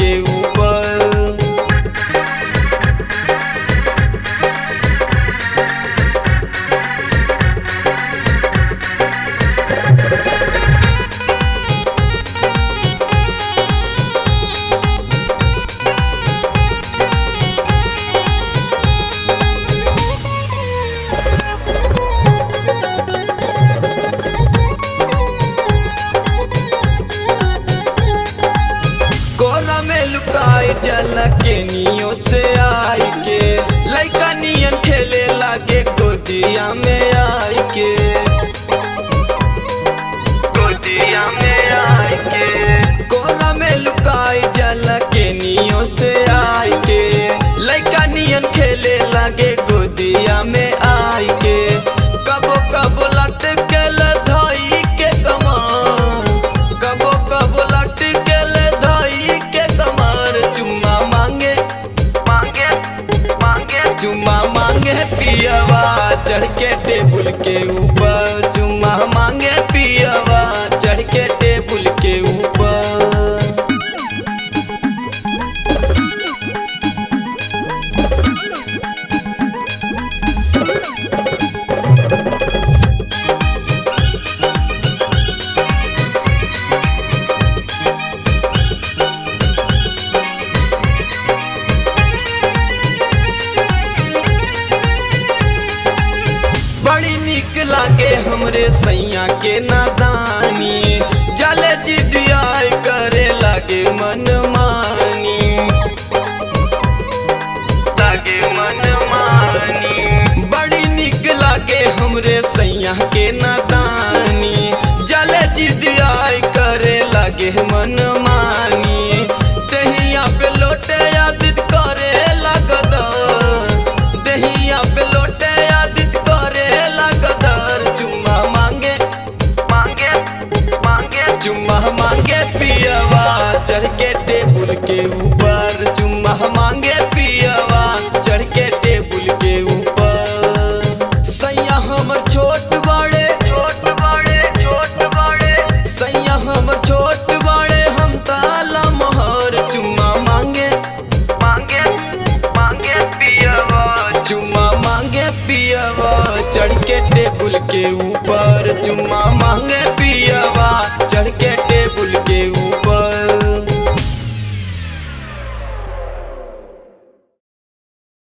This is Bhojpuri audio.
के ऊपर। कोरा में लुकाई जल के नियो से आई के, लइका नियन खेले लागे गोदिया में आई के, गोदिया में आई के। कोरा में लुकाई जल के नियो से आई के, लइका नियन खेले लागे गोदिया में आई के। कबो कबो लटके ले धई के कमर, कबो कबो लटके ले धई के कमर। चुम्मा मांगे मांगे मांगे, चुम्मा मांगे पियवा चढ़ के टेबुल के ऊपर। चुम्मा मांगे पियवा चढ़ के टेबुल के ऊपर। बड़ी निक लागे हमरे सैया के नादानी, जले जिदिया करे लागे मन मानी, लागे मन मानी। बड़ी निक लागे हमरे सैया के नादानी, जले जिदिया करे लागे मन मानी। दहिया पे लोटे आदित करे लागद, दहिया पे लोटे आदित करे लागदर। चुम्मा मांगे मांगे मांगे, चुम्मा मांगे पियवा चढ़ के टेबुल के ऊपर। चुम्मा मांगे पियवा चढ़ के टेबुल के ऊपर। सैया हमर छोट बड़े छोट बड़े छोट बड़े, सैया हमर छोट बड़े हम ताला मोहर। चुम्मा मांगे मांगे मांगे पियवा, चुम्मा मांगे पियवा चढ़ के टेबुल के ऊपर। चुम्मा मांगे